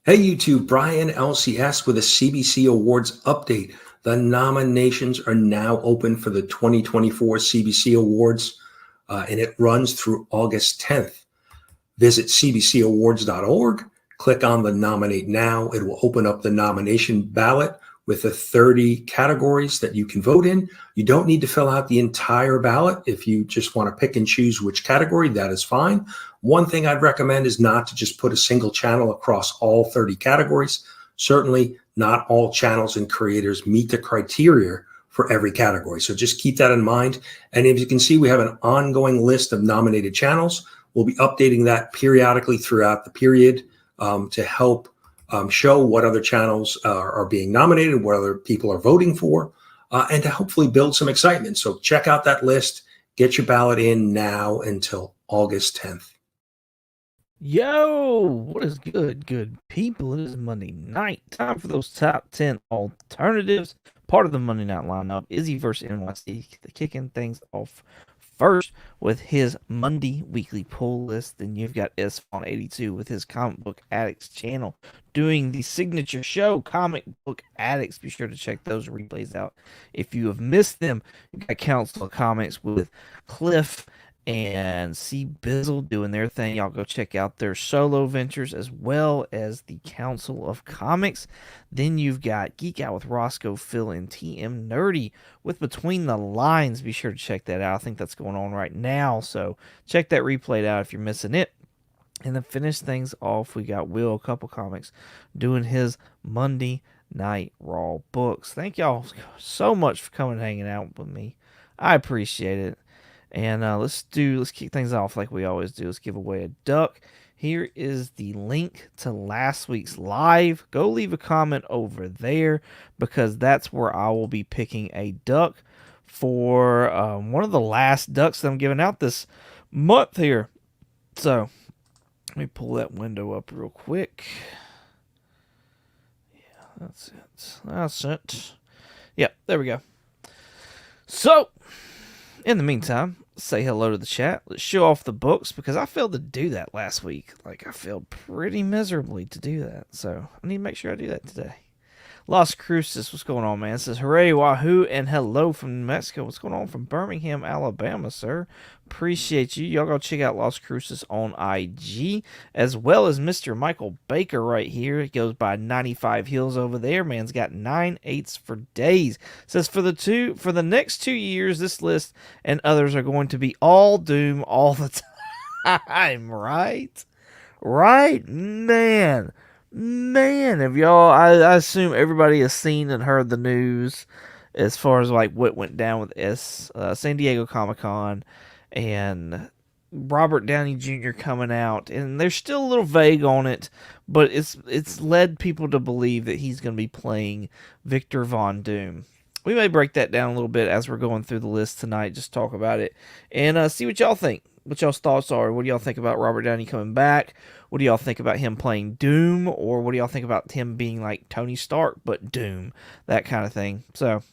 Hey YouTube, Brian LCS with a CBC Awards update. The nominations are now open for the 2024 CBC Awards, and it runs through August 10th. Visit cbcawards.org, click on the Nominate Now. It will open up the nomination ballot with the 30 categories that you can vote in. You don't need to fill out the entire ballot. If you just want to pick and choose which category, that is fine. One thing I'd recommend is not to just put a single channel across all 30 categories. Certainly, not all channels and creators meet the criteria for every category. So just keep that in mind. And as you can see, we have an ongoing list of nominated channels. We'll be updating that periodically throughout the period to help show what other channels are being nominated, what other people are voting for, and to hopefully build some excitement. So check out that list. Get your ballot in now until August 10th. Yo, what is good people? It is Monday night. Time for those top 10 alternatives. Part of the Monday night lineup, Izzy versus NYC, kicking things off first with his Monday weekly pull list. Then you've got S82 with his Comic Book Addicts channel doing the signature show, Comic Book Addicts. Be sure to check those replays out if you have missed them. You've got Council of Comics with Cliff and C Bizzle doing their thing. Y'all go check out their solo ventures as well as the Council of Comics. Then you've got Geek Out with Roscoe, Phil, and TM Nerdy with Between the Lines. Be sure to check that out. I think that's going on right now, so check that replay out if you're missing it. And then finish things off, we got Will, a couple comics, doing his Monday Night Raw books. Thank y'all so much for coming and hanging out with me. I appreciate it. And let's kick things off like we always do. Let's give away a duck. Here is the link to last week's live. Go leave a comment over there because that's where I will be picking a duck for one of the last ducks that I'm giving out this month here. So let me pull that window up real quick. Yeah, that's it. Yep, there we go. So, in the meantime, say hello to the chat. Let's show off the books because I failed to do that last week. I failed pretty miserably to do that. So I need to make sure I do that today. Las Cruces, what's going on, man? It says, hooray, wahoo, and hello from New Mexico. What's going on from Birmingham, Alabama, sir? Appreciate you. Y'all go check out Las Cruces on IG, as well as Mr. Michael Baker right here. He goes by 95 Hills over there. Man's got 9/8 for days. Says, for the next 2 years, this list and others are going to be all doom all the time, right? Right, man. Man, if y'all, I assume everybody has seen and heard the news as far as what went down with San Diego Comic-Con and Robert Downey Jr. coming out, and they're still a little vague on it, but it's led people to believe that he's going to be playing Victor Von Doom. We may break that down a little bit as we're going through the list tonight, just talk about it, and see what y'all think. What y'all's thoughts are. What do y'all think about Robert Downey coming back? What do y'all think about him playing Doom? Or what do y'all think about him being like Tony Stark, but Doom? That kind of thing. So,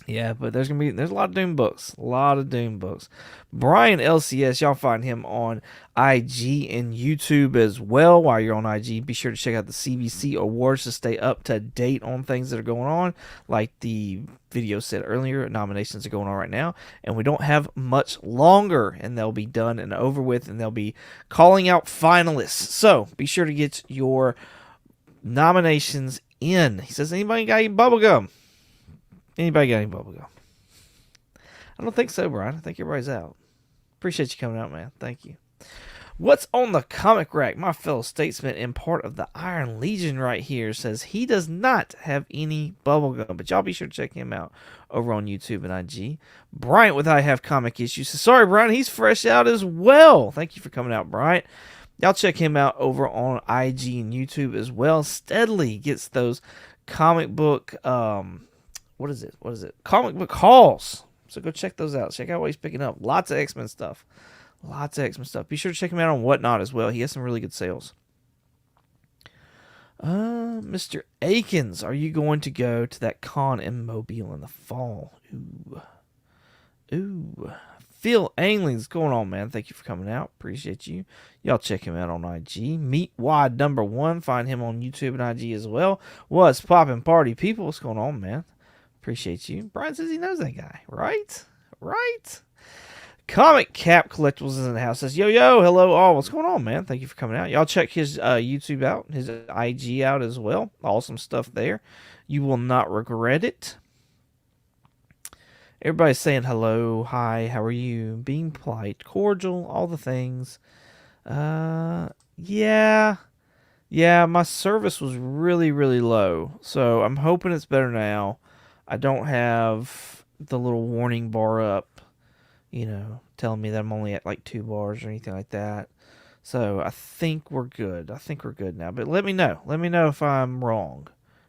yeah, but there's a lot of Doom books. A lot of Doom books. Brian LCS, y'all find him on IG and YouTube as well. While you're on IG, be sure to check out the CBC Awards to stay up to date on things that are going on. Like the video said earlier, nominations are going on right now, and we don't have much longer, and they'll be done and over with, and they'll be calling out finalists. So be sure to get your nominations in. He says, anybody got any bubblegum? Anybody got any bubblegum? I don't think so, Brian. I think everybody's out. Appreciate you coming out, man. Thank you. What's on the comic rack? My fellow statesman and part of the Iron Legion right here says he does not have any bubblegum, but y'all be sure to check him out over on YouTube and IG. Bryant with I Have Comic Issues says, sorry, Brian, he's fresh out as well. Thank you for coming out, Bryant. Y'all check him out over on IG and YouTube as well. Steadily gets those comic book, what is it? Comic book hauls. So go check those out. Check out what he's picking up. Lots of X-Men stuff. Be sure to check him out on Whatnot as well. He has some really good sales. Mr. Akins, are you going to go to that con in Mobile in the fall? Ooh. Phil Ainley's going on, man. Thank you for coming out. Appreciate you. Y'all check him out on IG. Meat Wide number 1. Find him on YouTube and IG as well. What's poppin' party people? What's going on, man? Appreciate you. Brian says he knows that guy. Right? Right? Comic Cap Collectibles is in the house. Says, yo, hello, all. What's going on, man? Thank you for coming out. Y'all check his YouTube out, his IG out as well. Awesome stuff there. You will not regret it. Everybody's saying hello, hi, how are you? Being polite, cordial, all the things. Yeah, my service was really, really low. So I'm hoping it's better now. I don't have the little warning bar up, telling me that I'm only at like 2 bars or anything like that. So I think we're good. Now. But let me know. Let me know if I'm wrong.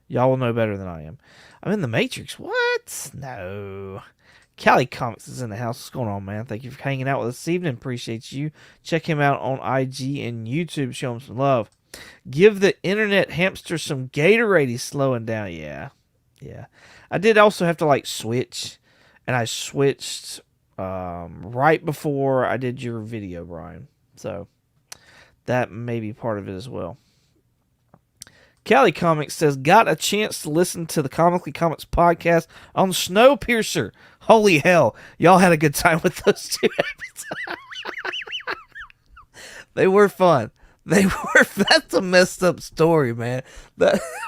Y'all will know better than I am. I'm in the Matrix. What? No. Cali Comics is in the house. What's going on, man? Thank you for hanging out with us this evening. Appreciate you. Check him out on IG and YouTube. Show him some love. Give the internet hamster some Gatorade. He's slowing down. Yeah. I did also have to switch, and I switched right before I did your video, Brian. So that may be part of it as well. Cali Comics says, got a chance to listen to the Comically Comics podcast on Snowpiercer. Holy hell, y'all had a good time with those 2 episodes. They were fun. That's a messed up story, man.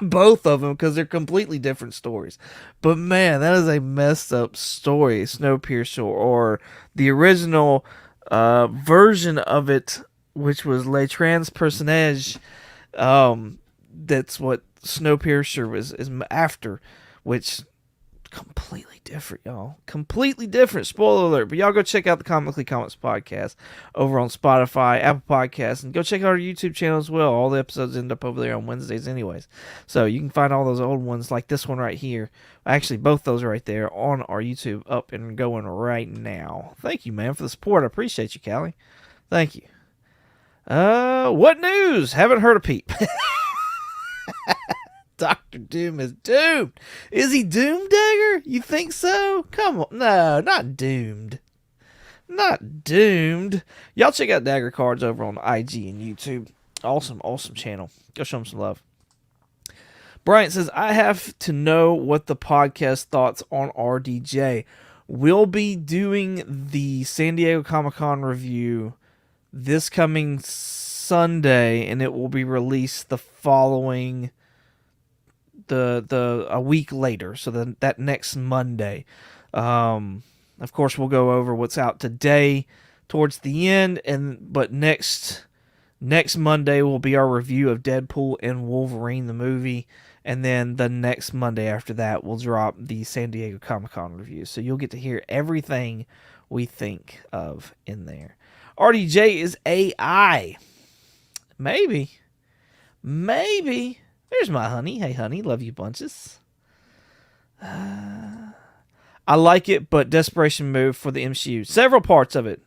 Both of them, because they're completely different stories. But man, that is a messed up story, Snowpiercer, or the original version of it, which was Les Trans Personnages. That's what Snowpiercer is after, which completely different, y'all. Completely different. Spoiler alert. But y'all go check out the Comically Comics podcast over on Spotify, Apple Podcasts, and go check out our YouTube channel as well. All the episodes end up over there on Wednesdays anyways. So you can find all those old ones like this one right here. Actually, both those are right there on our YouTube, up and going right now. Thank you, man, for the support. I appreciate you, Callie. Thank you. What news? Haven't heard a peep. Dr. Doom is doomed. Is he doomed, Dagger? You think so? Come on. No, not doomed. Not doomed. Y'all check out Dagger Cards over on IG and YouTube. Awesome channel. Go show him some love. Bryant says, I have to know what the podcast thoughts on RDJ. We'll be doing the San Diego Comic-Con review this coming Sunday, and it will be released the following a week later, so that next Monday. Of course, we'll go over what's out today towards the end, but next Monday will be our review of Deadpool and Wolverine the movie, and then the next Monday after that we'll drop the San Diego Comic-Con review. So you'll get to hear everything we think of in there. RDJ is AI. Maybe. There's my honey. Hey, honey. Love you bunches. I like it, but desperation move for the MCU. Several parts of it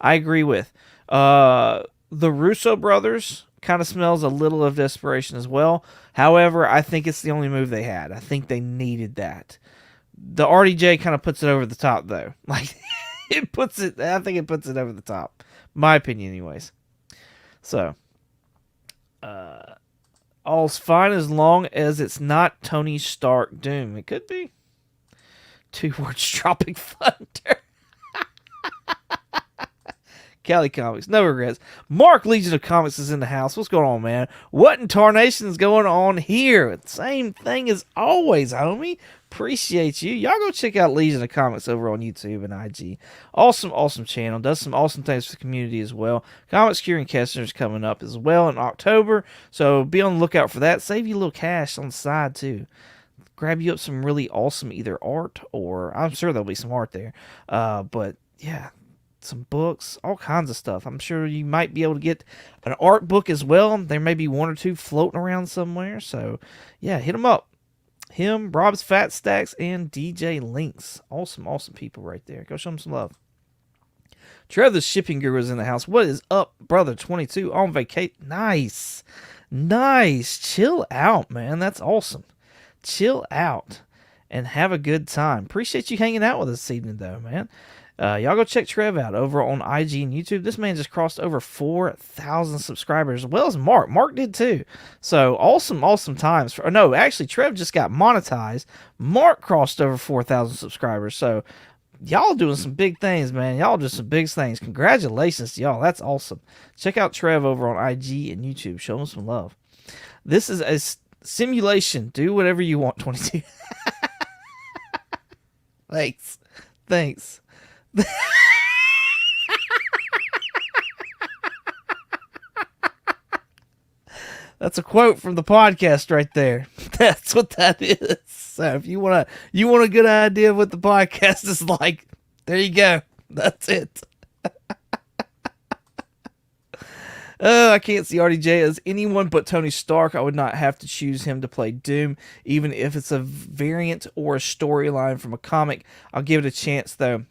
I agree with. The Russo brothers kind of smells a little of desperation as well. However, I think it's the only move they had. I think they needed that. The RDJ kind of puts it over the top, though. I think it puts it over the top. My opinion, anyways. So, all's fine as long as it's not Tony Stark Doom. It could be. 2 words, Tropic Thunder. Cali Comics, no regrets. Mark Legion of Comics is in the house. What's going on, man? What in tarnation's going on here? Same thing as always, homie. Appreciate you. Y'all go check out Legion of Comics over on YouTube and IG. Awesome channel. Does some awesome things for the community as well. Comics Curing Kessler's coming up as well in October, so be on the lookout for that. Save you a little cash on the side, too. Grab you up some really awesome either art, or I'm sure there'll be some art there. But, yeah, some books, all kinds of stuff. I'm sure you might be able to get an art book as well. There may be 1 or 2 floating around somewhere. So, yeah, hit them up. Him, Rob's Fat Stacks, and DJ Links. Awesome people right there. Go show them some love. Trevor the Shipping Guru is in the house. What is up, brother? 22 on vacation. Nice. Chill out, man. That's awesome. Chill out and have a good time. Appreciate you hanging out with us this evening, though, man. Y'all go check Trev out over on IG and YouTube. This man just crossed over 4,000 subscribers, as well as Mark. Mark did too. So awesome times. No, actually, Trev just got monetized. Mark crossed over 4,000 subscribers. So y'all doing some big things, man. Y'all doing some big things. Congratulations to y'all. That's awesome. Check out Trev over on IG and YouTube. Show him some love. This is a simulation. Do whatever you want, 22. Thanks. That's a quote from the podcast right there. That's what that is. So if you want a good idea of what the podcast is like, there you go. That's it. I can't see RDJ as anyone but Tony Stark. I would not have to choose him to play Doom, even if it's a variant or a storyline from a comic. I'll give it a chance, though.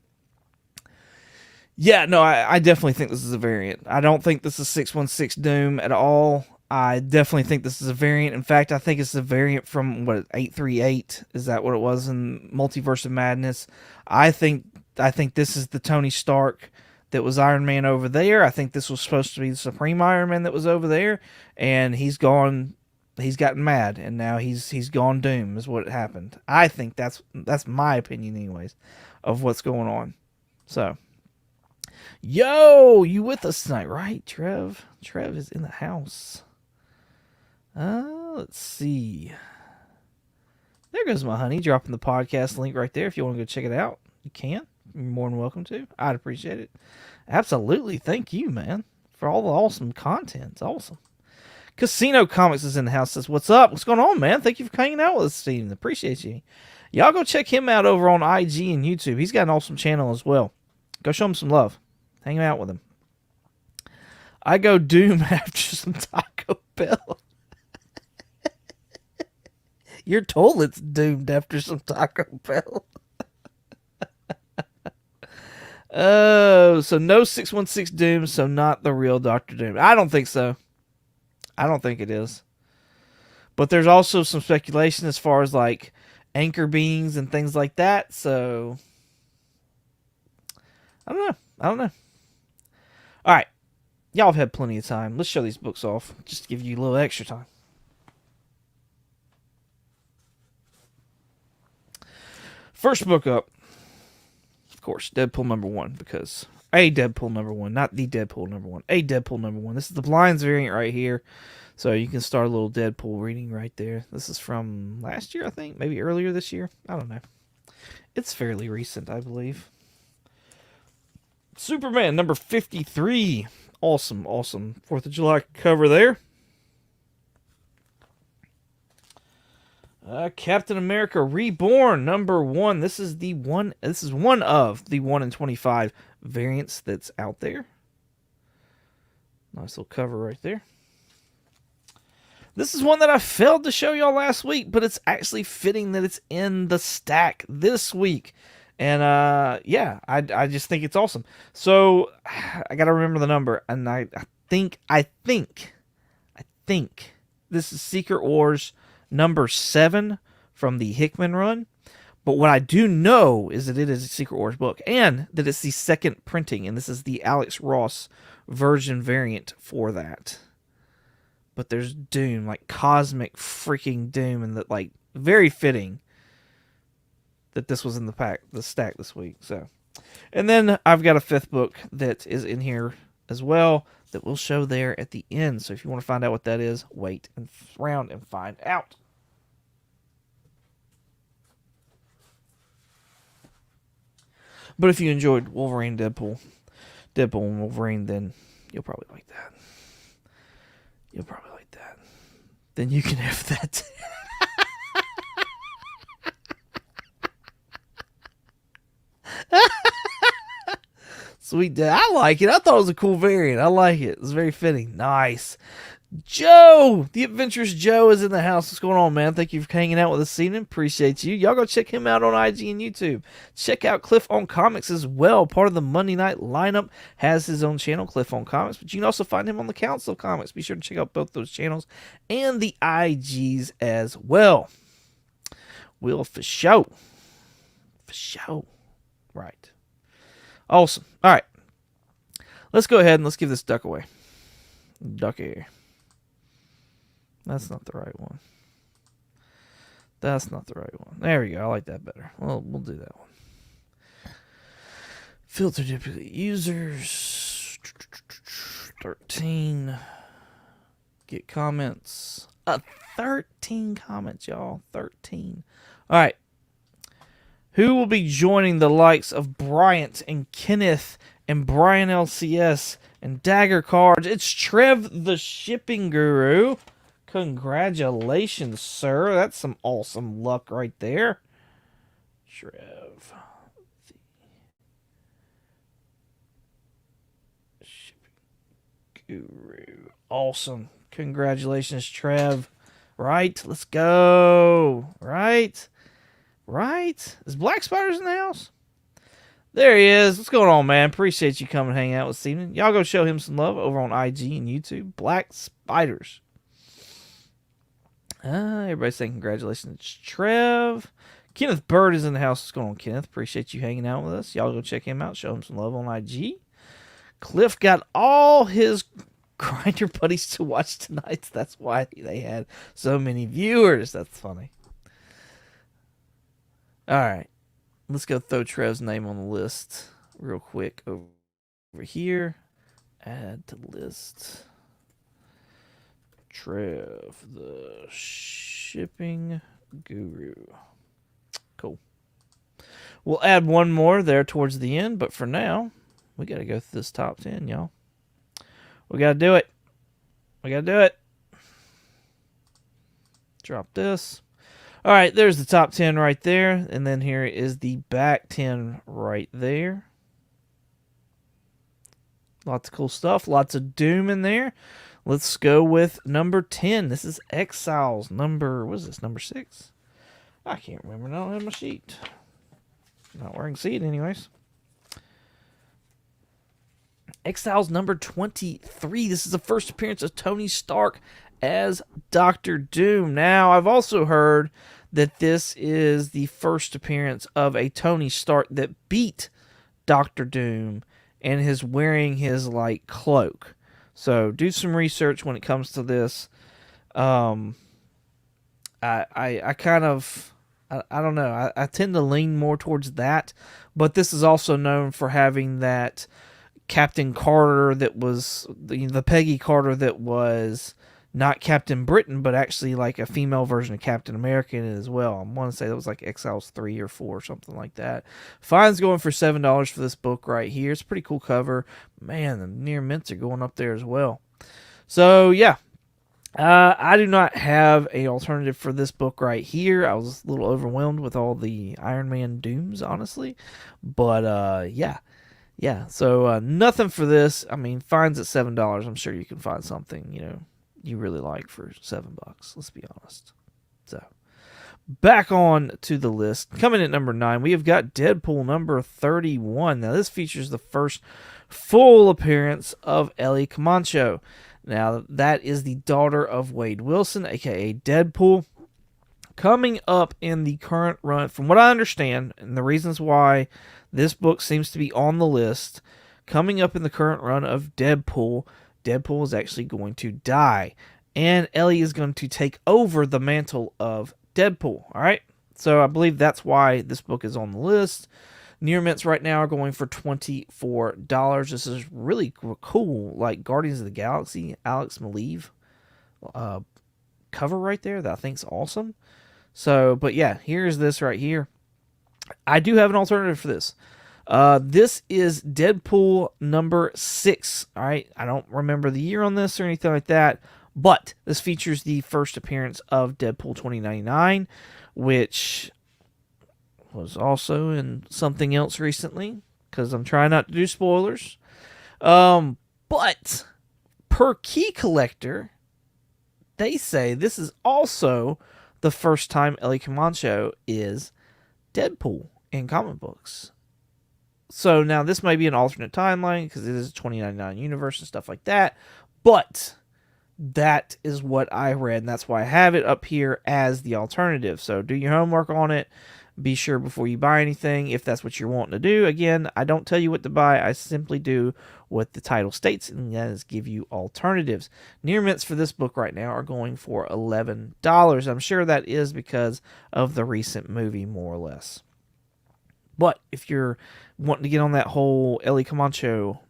Yeah, no, I definitely think this is a variant. I don't think this is 616 Doom at all. I definitely think this is a variant. In fact, I think it's a variant from, 838? Is that what it was in Multiverse of Madness? I think this is the Tony Stark that was Iron Man over there. I think this was supposed to be the Supreme Iron Man that was over there, and he's gotten mad, and now he's gone Doom, is what happened. I think that's my opinion anyways of what's going on. So, yo, you with us tonight, right, Trev? Trev is in the house. Let's see. There goes my honey, dropping the podcast link right there. If you want to go check it out, you can. You're more than welcome to. I'd appreciate it. Absolutely. Thank you, man, for all the awesome content. It's awesome. Casino Comics is in the house. Says, what's up? What's going on, man? Thank you for hanging out with us this evening. Appreciate you. Y'all go check him out over on IG and YouTube. He's got an awesome channel as well. Go show him some love. Hang out with him. I go Doom after some Taco Bell. Your toilet's doomed after some Taco Bell. Oh, so no 616 Doom, so not the real Dr. Doom. I don't think so. I don't think it is. But there's also some speculation as far as like anchor beings and things like that, so I don't know. All right. Y'all have had plenty of time. Let's show these books off, just to give you a little extra time. First book up, of course, Deadpool #1, because a Deadpool #1, not the Deadpool #1, a Deadpool #1. This is the Blinds variant right here, so you can start a little Deadpool reading right there. This is from last year, I think, maybe earlier this year. I don't know. It's fairly recent, I believe. Superman #53. Awesome. 4th of July cover there. Captain America Reborn #1. This is one of the 1 in 25 variants that's out there. Nice little cover right there. This is one that I failed to show y'all last week, but it's actually fitting that it's in the stack this week. And yeah, I just think it's awesome. So I gotta remember the number, and I think this is Secret Wars #7 from the Hickman run. But what I do know is that it is a Secret Wars book, and that it's the second printing, and this is the Alex Ross version variant for that. But there's Doom, like cosmic freaking Doom, and that, like, very fitting that this was in the stack this week. So, and then I've got a 5th book that is in here as well that we'll show there at the end. So if you want to find out what that is, wait and round and find out. But if you enjoyed Wolverine, Deadpool and Wolverine, then you'll probably like that. Then you can have that. Sweet. I like it. I thought it was a cool variant. I like it. It's very fitting. Nice. Joe, the Adventurous Joe, is in the house. What's going on, man? Thank you for hanging out with us this evening. Appreciate you. Y'all go check him out on IG and YouTube. Check out Cliff on Comics as well. Part of the Monday night lineup, has his own channel, Cliff on Comics, but you can also find him on the Council of Comics. Be sure to check out both those channels and the IGs as well. Will for show. Right. Awesome. All right. Let's go ahead and let's give this duck away. Duck air. That's not the right one. That's not the right one. There we go. I like that better. Well, we'll do that one. Filter duplicate users. 13. Get comments. 13 comments, y'all. 13. All right. Who will be joining the likes of Bryant and Kenneth and Brian LCS and Dagger Cards? It's Trev the Shipping Guru. Congratulations, sir. That's some awesome luck right there. Trev the Shipping Guru. Awesome. Congratulations, Trev. Right? Let's go. Right? Is Black Spiders in the house? There he is. What's going on, man? Appreciate you coming and hanging out this evening. Y'all go show him some love over on IG and YouTube. Black Spiders. Everybody's saying congratulations, Trev. Kenneth Bird is in the house. What's going on, Kenneth? Appreciate you hanging out with us. Y'all go check him out. Show him some love on IG. Cliff got all his Grinder buddies to watch tonight. That's why they had so many viewers. That's funny. All right. Let's go throw Trev's name on the list real quick over here. Add to list. Trev, the Shipping Guru. Cool. We'll add one more there towards the end, but for now, we got to go through this top 10, y'all. We got to do it. Drop this. All right, there's the top 10 right there, and then here is the back 10 right there. Lots of cool stuff. Lots of Doom in there. Let's go with number 10. This is Exiles number, what is this, number 6? I can't remember. I don't have my sheet. Not where I can see it anyways. Exiles number 23. This is the first appearance of Tony Stark as Doctor Doom. Now, I've also heard that this is the first appearance of a Tony Stark that beat Doctor Doom and is wearing his, like, cloak. So, do some research when it comes to this. I kind of, I don't know. I tend to lean more towards that. But this is also known for having that Captain Carter that was, the Peggy Carter that was not Captain Britain, but actually like a female version of Captain America in it as well. I want to say that was like Exiles 3 or 4 or something like that. Fine's going for $7 for this book right here. It's a pretty cool cover. Man, the near mints are going up there as well. So, yeah. I do not have an alternative for this book right here. I was a little overwhelmed with all the Iron Man Dooms, honestly. But, yeah. Yeah, so nothing for this. I mean, Fine's at $7. I'm sure you can find something, you really like for $7. Let's be honest. So, back on to the list. Coming at number 9, we have got Deadpool number 31. Now, this features the first full appearance of Ellie Camacho. Now, that is the daughter of Wade Wilson, aka Deadpool. Coming up in the current run, from what I understand, and the reasons why this book seems to be on the list, coming up in the current run of Deadpool is actually going to die. And Ellie is going to take over the mantle of Deadpool. Alright? So I believe that's why this book is on the list. Near mints right now are going for $24. This is really cool. Like Guardians of the Galaxy, Alex Maleev cover right there that I think is awesome. So, but yeah, here's this right here. I do have an alternative for this. This is Deadpool number 6. All right, I don't remember the year on this or anything like that, but this features the first appearance of Deadpool 2099, which was also in something else recently, because I'm trying not to do spoilers. But per Key Collector, they say this is also the first time Ellie Camacho is Deadpool in comic books. So now this may be an alternate timeline because it is a 2099 universe and stuff like that. But that is what I read, and that's why I have it up here as the alternative. So do your homework on it. be sure before you buy anything, if that's what you're wanting to do. Again, I don't tell you what to buy. I simply do what the title states, and that is give you alternatives. Near mints for this book right now are going for $11. I'm sure that is because of the recent movie, more or less. But if you're wanting to get on that whole Ellie Camacho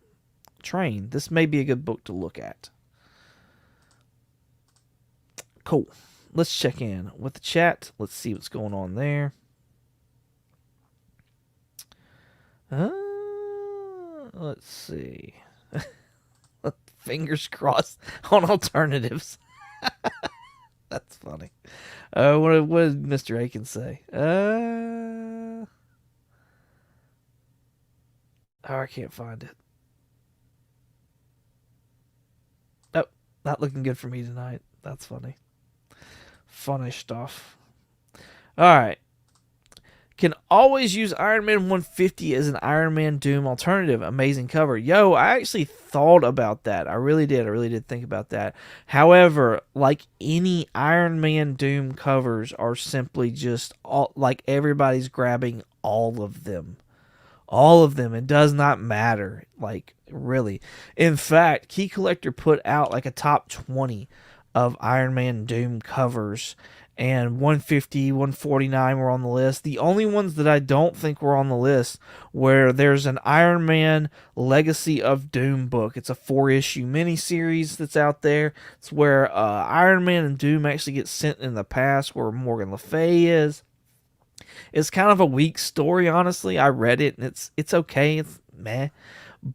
train, this may be a good book to look at. Cool. Let's check in with the chat. Let's see what's going on there. Let's see. Fingers crossed on alternatives. That's funny. What did Mr. Aiken say? I can't find it. Oh, not looking good for me tonight. That's funny. Funny stuff. Alright. Can always use Iron Man 150 as an Iron Man Doom alternative. Amazing cover. Yo, I actually thought about that. I really did. I really did think about that. However, like any Iron Man Doom covers are simply just all, like everybody's grabbing all of them. All of them. It does not matter. Like, really. In fact, Key Collector put out like a top 20 of Iron Man Doom covers, and 150, 149 were on the list. The only ones that I don't think were on the list where there's an Iron Man Legacy of Doom book. It's a 4-issue miniseries that's out there. It's where Iron Man and Doom actually get sent in the past, where Morgan Le Fay is. It's kind of a weak story, honestly. I read it, and it's okay. It's meh.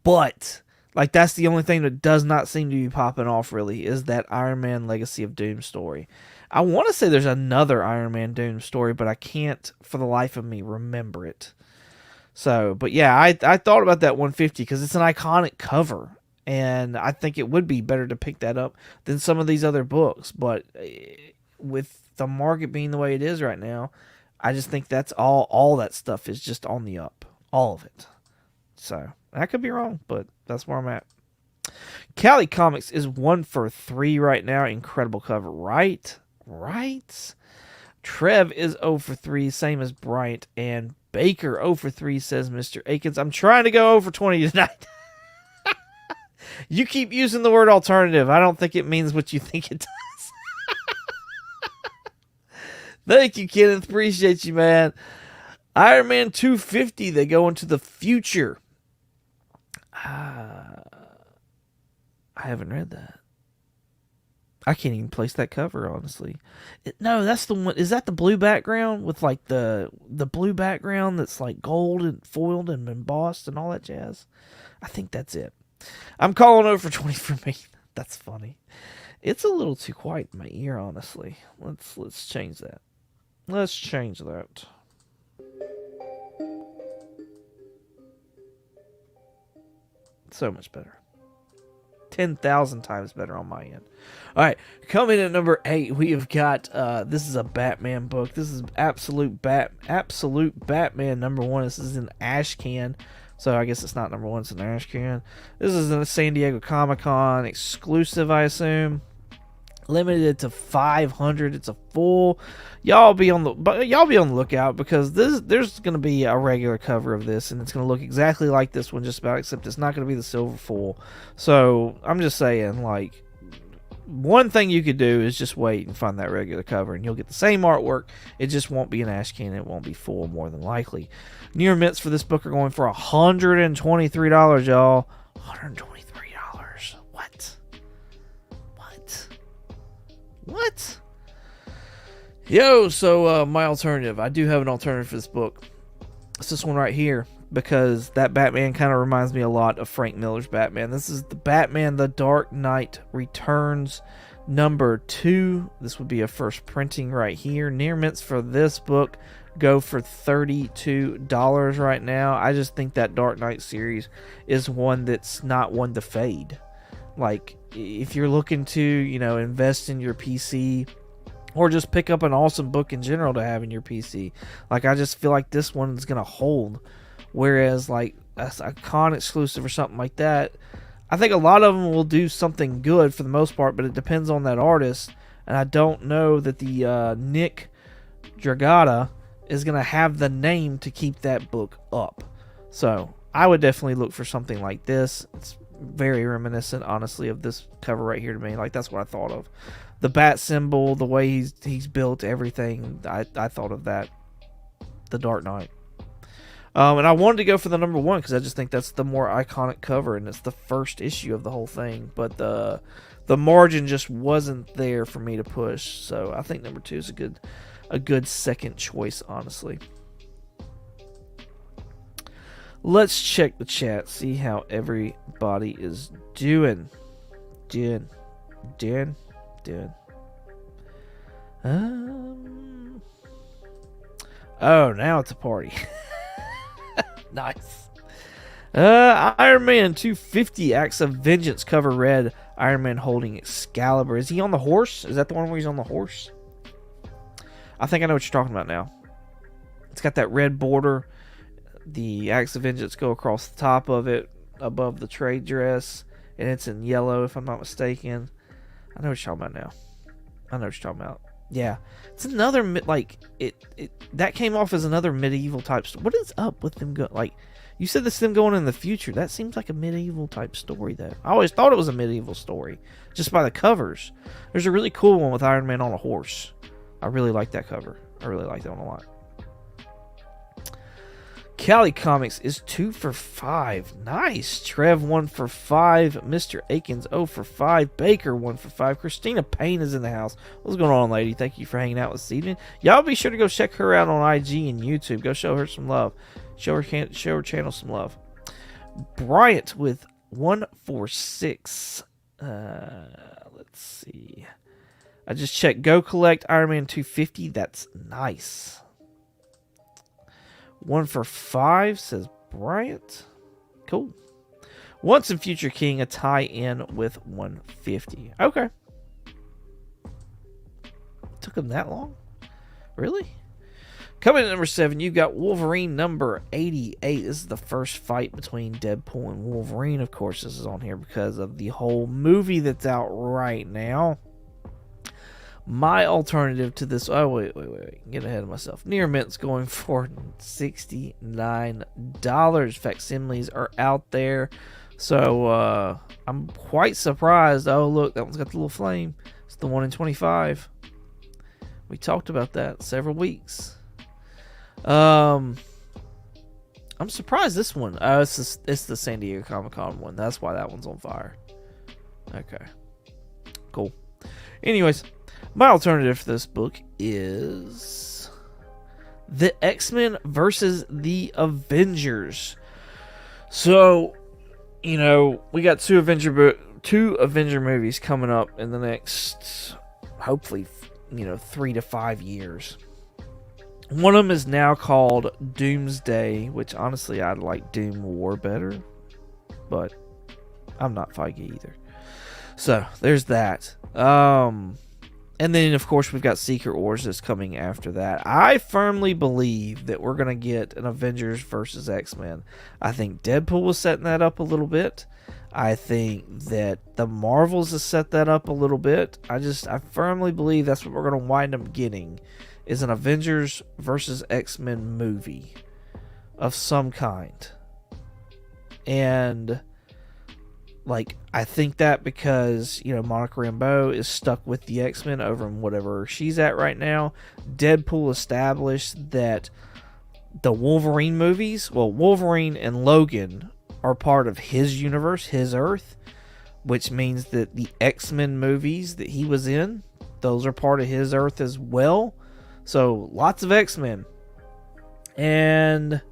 But like, that's the only thing that does not seem to be popping off, really, is that Iron Man Legacy of Doom story. I want to say there's another Iron Man Doom story, but I can't, for the life of me, remember it. So, but yeah, I thought about that 150 because it's an iconic cover, and I think it would be better to pick that up than some of these other books. But with the market being the way it is right now, I just think that's all that stuff is just on the up. All of it. So, I could be wrong, but that's where I'm at. Cali Comics is 1 for 3 right now. Incredible cover, right? Right? Trev is 0 for 3, same as Bryant. And Baker 0 for 3, says Mr. Akins. I'm trying to go 0 for 20 tonight. You keep using the word alternative. I don't think it means what you think it does. Thank you, Kenneth. Appreciate you, man. Iron Man 250, they go into the future. I haven't read that. I can't even place that cover, honestly. No, that's the one. Is that the blue background with like the blue background that's like gold and foiled and embossed and all that jazz? I think that's it. I'm calling over for 20 for me. That's funny. It's a little too quiet in my ear, honestly. Let's change that. Let's change that. So much better. 10,000 times better on my end. All right, coming in at number 8, we have got this is a Batman book. This is absolute Batman number 1. This is an ash can, so I guess it's not number 1. It's an ash can. This is a San Diego Comic-Con exclusive, I assume. Limited to 500. It's a full. Y'all be on the lookout, because there's going to be a regular cover of this, and it's going to look exactly like this one, just about, except it's not going to be the silver full. So I'm just saying, like, one thing you could do is just wait and find that regular cover, and you'll get the same artwork. It just won't be an ash can. It won't be full, more than likely. Near mints for this book are going for $123, y'all. $123. What? Yo, so my alternative. I do have an alternative for this book. It's this one right here, because that Batman kind of reminds me a lot of Frank Miller's Batman. This is the Batman The Dark Knight Returns number 2. This would be a first printing right here. Near mints for this book go for $32 right now. I just think that Dark Knight series is one that's not one to fade. Like, if you're looking to, invest in your PC, or just pick up an awesome book in general to have in your PC, like, I just feel like this one is going to hold. Whereas, like, a con exclusive or something like that, I think a lot of them will do something good for the most part, but it depends on that artist. And I don't know that the Nick Dragotta is going to have the name to keep that book up. So I would definitely look for something like this. It's very reminiscent, honestly, of this cover right here to me. Like, that's what I thought of. The bat symbol, the way he's built everything, I thought of that. The Dark Knight. And I wanted to go for the number 1 because I just think that's the more iconic cover, and it's the first issue of the whole thing. But the margin just wasn't there for me to push, so I think number 2 is a good second choice, honestly. Let's check the chat, see how everybody is doing. Oh, now it's a party. Nice. Iron Man 250 Acts of Vengeance, cover red. Iron Man holding Excalibur. Is he on the horse? Is that the one where he's on the horse? I think I know what you're talking about now. It's got that red border. The Acts of Vengeance go across the top of it, above the trade dress, and it's in yellow, if I'm not mistaken. I know what you're talking about now. Yeah, it's another that came off as another medieval type story. What is up with them you said this them going in the future. That seems like a medieval type story though. I always thought it was a medieval story just by the covers. There's a really cool one with Iron Man on a horse. I really like that cover. I really like that one a lot. Cali Comics is 2 for 5. Nice. Trev 1 for 5. Mr. Akins 0 for 5. Baker 1 for 5. Christina Payne is in the house. What's going on, lady? Thank you for hanging out this evening. Y'all be sure to go check her out on IG and YouTube. Go show her some love. Show her channel some love. Bryant with 1 for 6. Let's see. I just checked. Go collect Iron Man 250. That's nice. 1 for 5, says Bryant. Cool. Once and Future King, a tie-in with 150. Okay. Took him that long? Really? Coming at number 7, you've got Wolverine number 88. This is the first fight between Deadpool and Wolverine. Of course, this is on here because of the whole movie that's out right now. My alternative to this... Oh, wait. Get ahead of myself. Near Mint's going for $69. Facsimiles are out there. So, I'm quite surprised. Oh, look, that one's got the little flame. It's the 1 in 25. We talked about that several weeks. I'm surprised this one... Oh, it's the San Diego Comic-Con one. That's why that one's on fire. Okay. Cool. Anyways... My alternative for this book is the X-Men versus the Avengers. So, we got two Avenger movies coming up in the next, hopefully, 3 to 5 years. One of them is now called Doomsday, which honestly I'd like Doom War better, but I'm not Feige either. So there's that. And then, of course, we've got Secret Wars that's coming after that. I firmly believe that we're going to get an Avengers versus X-Men. I think Deadpool was setting that up a little bit. I think that the Marvels has set that up a little bit. I firmly believe that's what we're going to wind up getting, is an Avengers versus X-Men movie of some kind. And... I think that because, Monica Rambeau is stuck with the X-Men over in whatever she's at right now. Deadpool established that the Wolverine movies, Wolverine and Logan are part of his universe, his Earth, which means that the X-Men movies that he was in, those are part of his Earth as well. So, lots of X-Men. And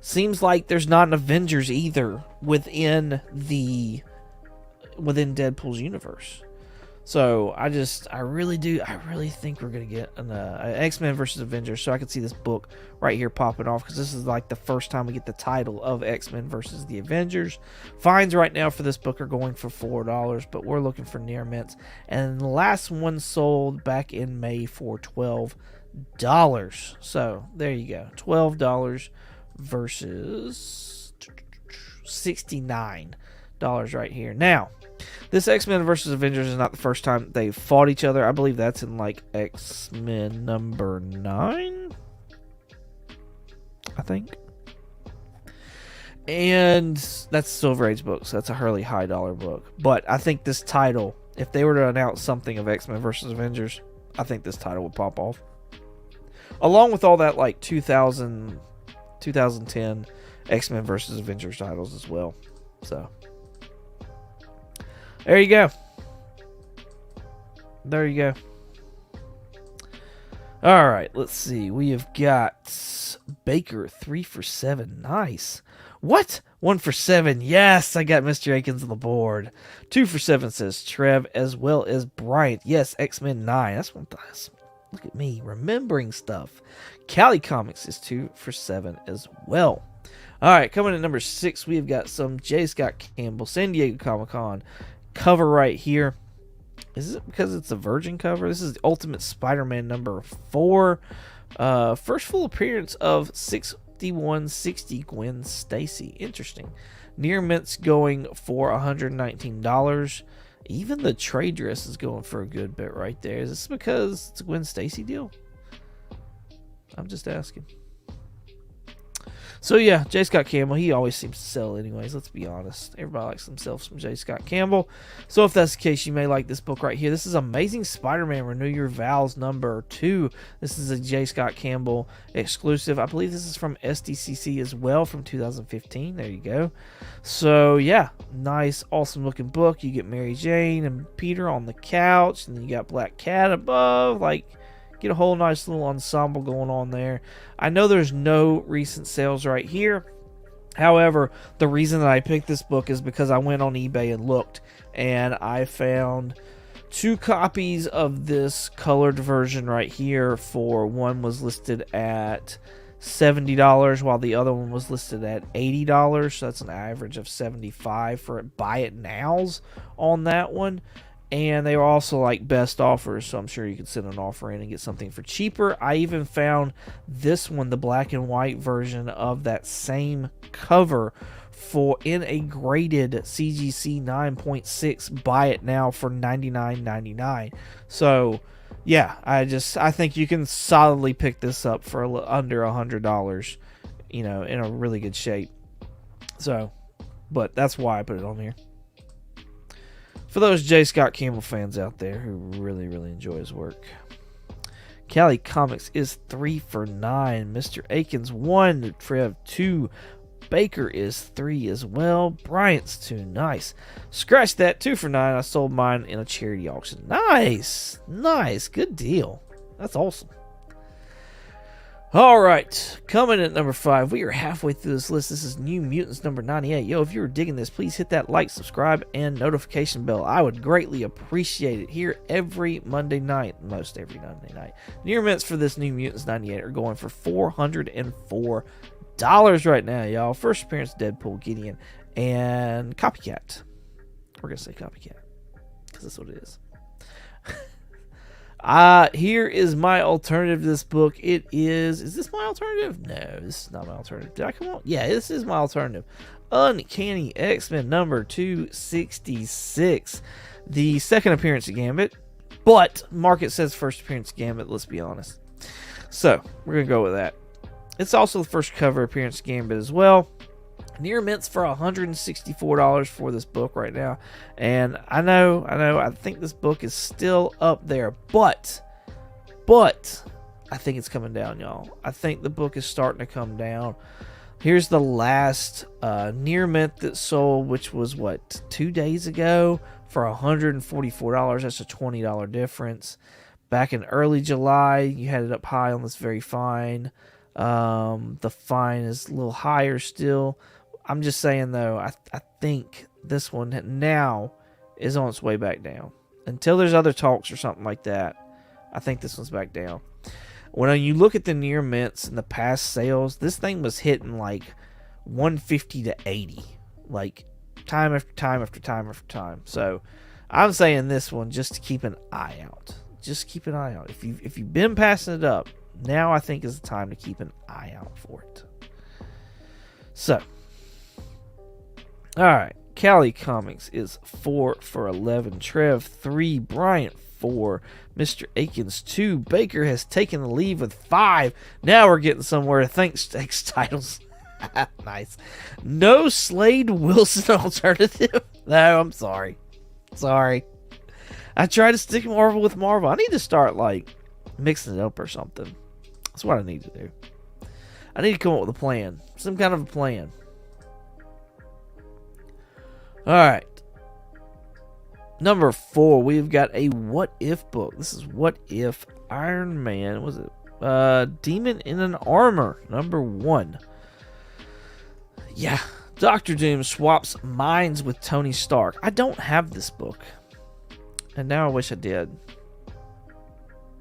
seems like there's not an Avengers either within Deadpool's universe. So I really think we're gonna get an X-Men versus Avengers. So I can see this book right here popping off, because this is like the first time we get the title of X-Men versus the Avengers. Fines right now for this book are going for $4, but we're looking for near mints. And the last one sold back in May for $12. So there you go, $12 versus $69 right here. Now, this X-Men versus Avengers is not the first time they've fought each other. I believe that's in X-Men number 9. I think. And that's Silver Age books. That's a Hurley high dollar book. But I think this title, if they were to announce something of X-Men versus Avengers, I think this title would pop off. Along with all that like 2010 X-Men versus Avengers titles as well. So there you go. There you go. All right, let's see. We have got Baker 3 for 7. Nice. What? 1 for 7. Yes, I got Mr. Akins on the board. 2 for 7 says Trev, as well as Bryant. Yes, X-Men 9. That's one. Look at me remembering stuff. Cali Comics is 2 for 7 as well. All right, coming at number 6, we've got some J. Scott Campbell, San Diego Comic-Con cover right here. Is it because it's a Virgin cover? This is the Ultimate Spider-Man number 4. First full appearance of 6160 Gwen Stacy. Interesting. Near Mint's going for $119. Even the trade dress is going for a good bit right there. Is this because it's a Gwen Stacy deal? I'm just asking. So yeah, J. Scott Campbell, he always seems to sell anyways, let's be honest. Everybody likes themselves some J. Scott Campbell. So if that's the case, you may like this book right here. This is Amazing Spider-Man Renew Your Vows number 2. This is a J. Scott Campbell exclusive. I believe this is from SDCC as well from 2015. There you go. So yeah, nice, awesome looking book. You get Mary Jane and Peter on the couch, and then you got Black Cat above. Like, get a whole nice little ensemble going on there. I know there's no recent sales right here. However, the reason that I picked this book is because I went on eBay and looked, and I found 2 copies of this colored version right here. For one was listed at $70, while the other one was listed at $80. So that's an average of $75 for buy it nows on that one. And they were also like best offers, so I'm sure you could send an offer in and get something for cheaper. I even found this one, the black and white version of that same cover, for in a graded CGC 9.6 buy it now for $99.99. So yeah, I think you can solidly pick this up for under $100, you know, in a really good shape. So, but that's why I put it on here. For those J. Scott Campbell fans out there who really, really enjoy his work. Cali Comics is 3 for 9. Mr. Akins 1. Trev 2. Baker is 3 as well. Bryant's 2. Nice. Scratch that. 2 for 9. I sold mine in a charity auction. Nice. Nice. Good deal. That's awesome. All right, coming at number 5, we are halfway through this list. This is New Mutants number 98. Yo, if you're digging this, please hit that like, subscribe, and notification bell. I would greatly appreciate it. Here every Monday night, most every Monday night. Near mints for this New Mutants 98 are going for $404 right now, y'all. First appearance, Deadpool, Gideon, and Copycat. We're going to say Copycat, because that's what it is. Here is my alternative to this book. Is this my alternative? No, this is not my alternative. Did I come on? Yeah, this is my alternative. Uncanny X-Men number 266. The second appearance of Gambit, but Market says first appearance of Gambit, let's be honest. So, we're going to go with that. It's also the first cover appearance of Gambit as well. Near mints for $164 for this book right now. And I know, I think this book is still up there, but I think it's coming down, y'all. I think the book is starting to come down. Here's the last near mint that sold, which was, 2 days ago for $144. That's a $20 difference. Back in early July, you had it up high on this very fine. The fine is a little higher still. I'm just saying, though, I think this one now is on its way back down. Until there's other talks or something like that, I think this one's back down. When you look at the near mints in the past sales, this thing was hitting like 150 to 80. Like, time after time after time after time. So, I'm saying this one just to keep an eye out. Just keep an eye out. If you've been passing it up, now I think is the time to keep an eye out for it. So, alright, Cali Comics is 4 for 11. Trev 3. Bryant 4. Mr. Akins 2. Baker has taken the lead with 5. Now we're getting somewhere. Thanks, titles. Nice. No Slade Wilson alternative. No, I'm sorry. Sorry. I tried to stick Marvel with Marvel. I need to start, like, mixing it up or something. That's what I need to do. I need to come up with a plan. Some kind of a plan. Alright. Number 4, we've got a What If book. This is What If Iron Man, was it? Demon in an Armor, number 1. Yeah, Doctor Doom swaps minds with Tony Stark. I don't have this book, and now I wish I did.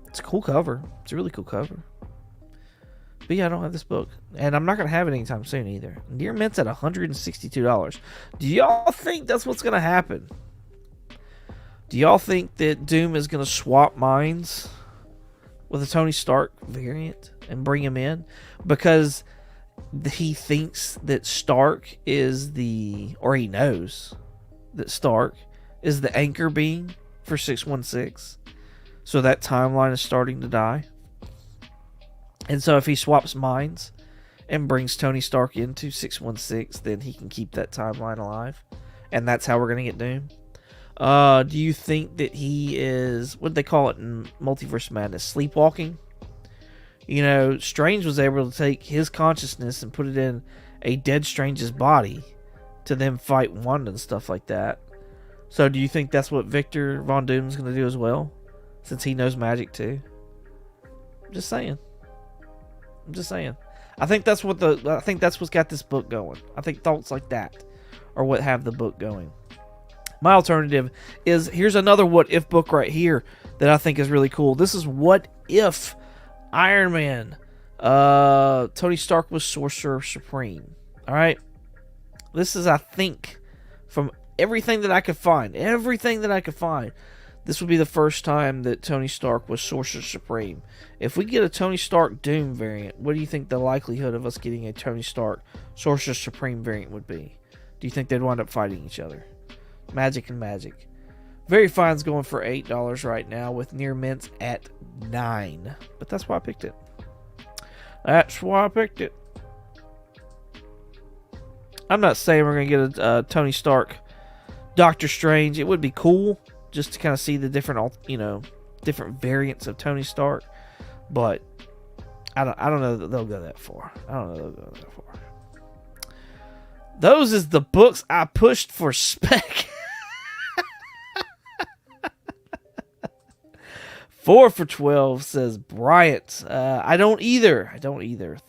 It's a cool cover. It's a really cool cover. But yeah, I don't have this book, and I'm not going to have it anytime soon either. Near Mint's at $162. Do y'all think that's what's going to happen? Do y'all think that Doom is going to swap minds with a Tony Stark variant and bring him in? Because he thinks that Stark is or he knows that Stark is the anchor being for 616. So that timeline is starting to die. And so if he swaps minds and brings Tony Stark into 616, then he can keep that timeline alive. And that's how we're going to get Doom. Do you think that he is, what do they call it in Multiverse Madness, sleepwalking? You know, Strange was able to take his consciousness and put it in a dead Strange's body to then fight Wanda and stuff like that. So do you think that's what Victor Von Doom is going to do as well? Since he knows magic too? I'm just saying. I think that's what's got this book going. I think thoughts like that are what have the book going. My alternative is, here's another What If book right here that I think is really cool. This is What If Iron Man, Tony Stark was Sorcerer Supreme. Alright? This is, I think, from everything that I could find, this would be the first time that Tony Stark was Sorcerer Supreme. If we get a Tony Stark Doom variant, what do you think the likelihood of us getting a Tony Stark Sorcerer Supreme variant would be? Do you think they'd wind up fighting each other? Magic and magic. Very Fine's going for $8 right now, with Near Mints at $9. But that's why I picked it. I'm not saying we're going to get a Tony Stark Doctor Strange. It would be cool just to kind of see the different, different variants of Tony Stark. But I don't know that they'll go that far. Those is the books I pushed for spec. 4 for 12 says Bryant. I don't either.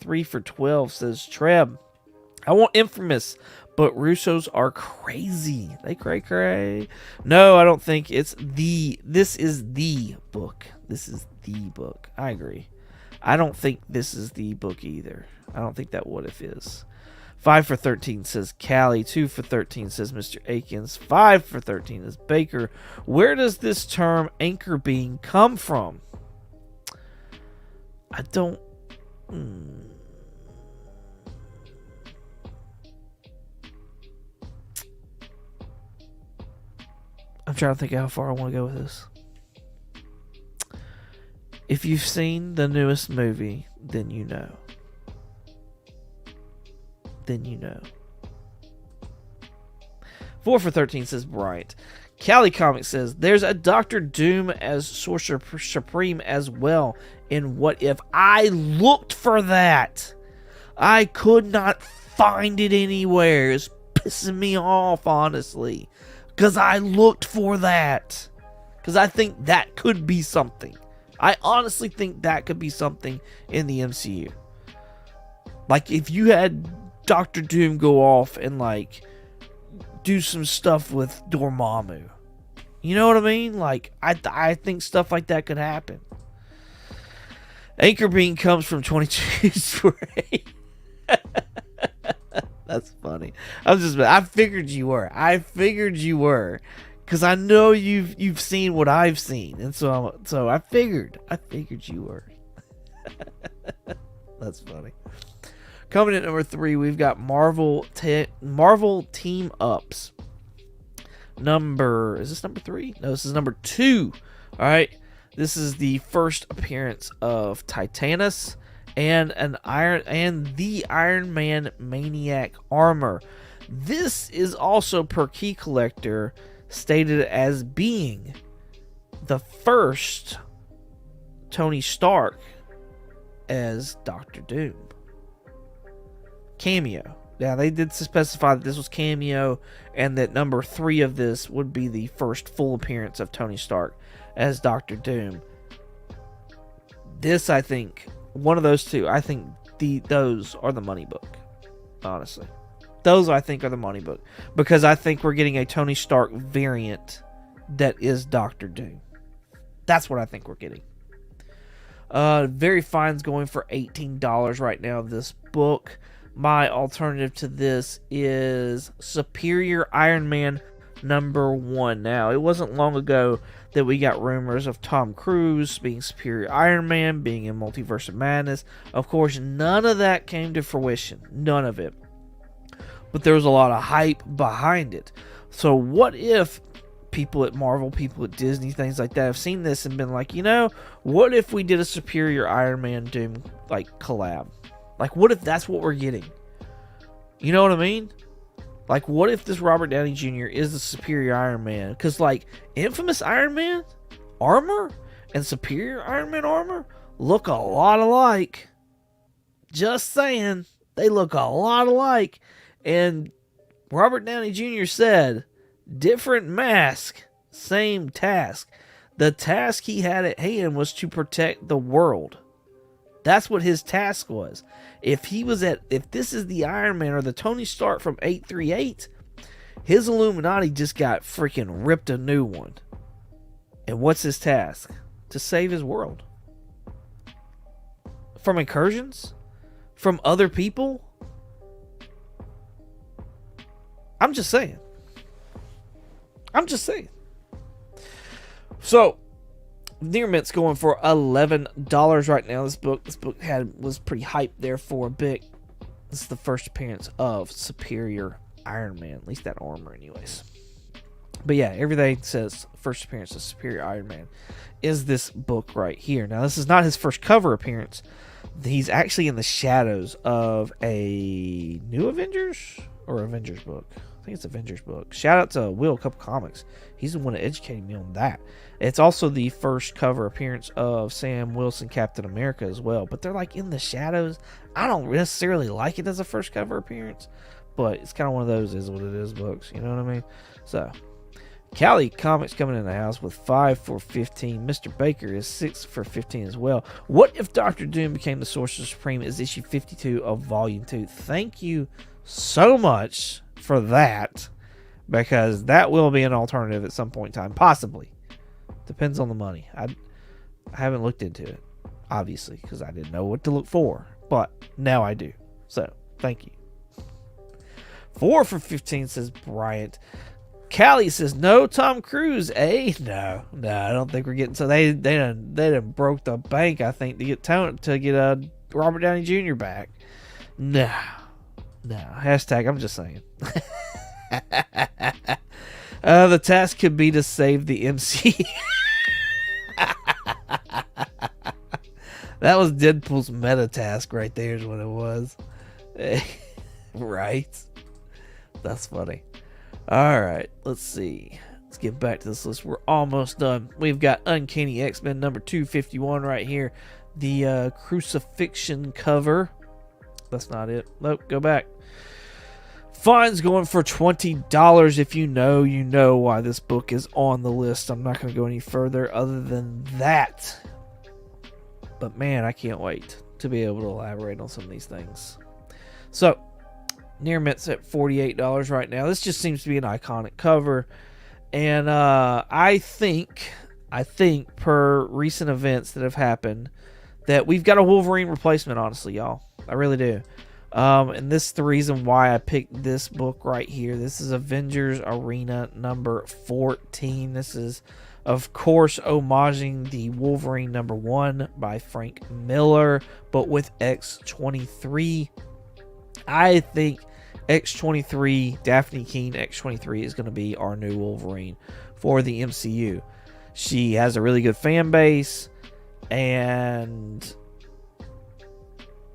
3 for 12 says Treb. I want Infamous, but Russos are crazy. They cray. No, I don't think it's this is the book. I agree. I don't think this is the book either. I don't think that What If is. 5 for 13 says Callie. 2 for 13 says Mr. Akins. 5 for 13 is Baker. Where does this term anchor being come from? I don't... I'm trying to think how far I want to go with this. If you've seen the newest movie, then you know. 4 for 13 says Bright. Cali Comics says there's a Doctor Doom as Sorcerer Supreme as well in What If. I looked for that. I could not find it anywhere. It's pissing me off, honestly, because I looked for that. Because I think that could be something. I honestly think that could be something in the MCU. Like, if you had Doctor Doom go off and, like, do some stuff with Dormammu. You know what I mean? Like, I think stuff like that could happen. Anchor Bean comes from 22 Spray. That's funny. I figured you were. Because I know you've seen what I've seen. And so I figured you were. That's funny. Coming in at number 3, we've got Marvel Team Ups. Is this number 3? No, this is number 2. All right, this is the first appearance of Titanus and the Iron Man Maniac armor. This is also per Key Collector stated as being the first Tony Stark as Doctor Doom. Cameo. Now, they did specify that this was cameo and that number 3 of this would be the first full appearance of Tony Stark as Doctor Doom. This, I think, one of those two, I think those are the money book, honestly. Those, I think, are the money book. Because I think we're getting a Tony Stark variant that is Doctor Doom. That's what I think we're getting. Very Fine's going for $18 right now, this book. My alternative to this is Superior Iron Man #1. Now, it wasn't long ago that we got rumors of Tom Cruise being Superior Iron Man, being in Multiverse of Madness. Of course, none of that came to fruition. None of it. But there was a lot of hype behind it. So what if people at Marvel, people at Disney, things like that have seen this and been like, what if we did a Superior Iron Man Doom collab? Like, what if that's what we're getting? You know what I mean? Like, what if this Robert Downey Jr. is the Superior Iron Man? Because, Infamous Iron Man armor and Superior Iron Man armor look a lot alike. Just saying. They look a lot alike. And Robert Downey Jr. said, different mask, same task. The task he had at hand was to protect the world. That's what his task was. If this is the Iron Man or the Tony Stark from 838, his Illuminati just got freaking ripped a new one. And what's his task? To save his world. From incursions? From other people? I'm just saying. So, Near Mint's going for $11 right now. This book was pretty hyped there for a bit. This is the first appearance of Superior Iron Man, at least that armor, anyways. But yeah, everything says first appearance of Superior Iron Man is this book right here. Now, this is not his first cover appearance. He's actually in the shadows of a New Avengers or Avengers book. I think it's Avengers book. Shout out to Will Cup Comics. He's the one that educated me on that. It's also the first cover appearance of Sam Wilson, Captain America, as well. But they're in the shadows. I don't necessarily like it as a first cover appearance, but it's kind of one of those is what it is books. You know what I mean? So, Cali Comics coming in the house with 5 for $15. Mr. Baker is 6 for $15 as well. What if Doctor Doom became the Sorcerer Supreme is issue 52 of Volume 2. Thank you so much for that, because that will be an alternative at some point in time, possibly. Depends on the money. I haven't looked into it, obviously, because I didn't know what to look for, but now I do. So, thank you. 4 for $15 says Bryant. Callie says no Tom Cruise, eh? No, I don't think we're getting. So they done broke the bank, I think, to get Robert Downey Jr. back. No. Hashtag, I'm just saying. The task could be to save the MC. That was Deadpool's meta task right there is what it was. Right? That's funny. Alright, let's see. Let's get back to this list. We're almost done. We've got Uncanny X-Men number 251 right here. The crucifixion cover. That's not it. Nope, go back. Fine's going for $20. If you know, you know why this book is on the list. I'm not going to go any further other than that. But man, I can't wait to be able to elaborate on some of these things. So, Near Mint's at $48 right now. This just seems to be an iconic cover. And I think per recent events that have happened, that we've got a Wolverine replacement, honestly, y'all. I really do. And this is the reason why I picked this book right here. This is Avengers Arena number 14. This is, of course, homaging the Wolverine number 1 by Frank Miller, but with X-23. I think X-23, Daphne Keane X-23 is going to be our new Wolverine for the MCU. She has a really good fan base, and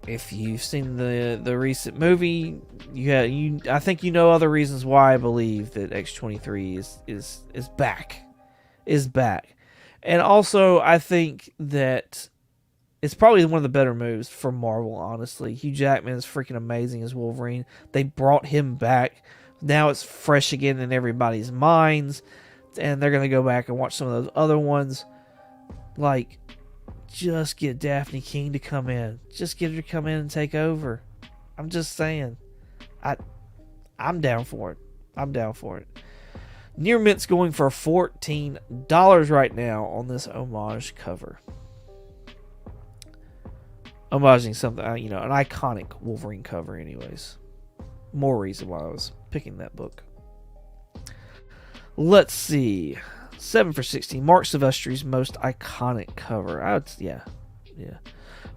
if you've seen the recent movie, I think you know other reasons why I believe that X-23 is back, and also I think that it's probably one of the better moves for Marvel. Honestly, Hugh Jackman is freaking amazing as Wolverine. They brought him back. Now it's fresh again in everybody's minds, and they're gonna go back and watch some of those other ones, like. Just get Daphne King to come in. Just get her to come in and take over. I'm just saying. I'm down for it. I'm down for it. Near Mint's going for $14 right now on this homage cover. Homaging something, an iconic Wolverine cover anyways. More reason why I was picking that book. Let's see. 7 for 16. Mark Silvestri's most iconic cover. Yeah.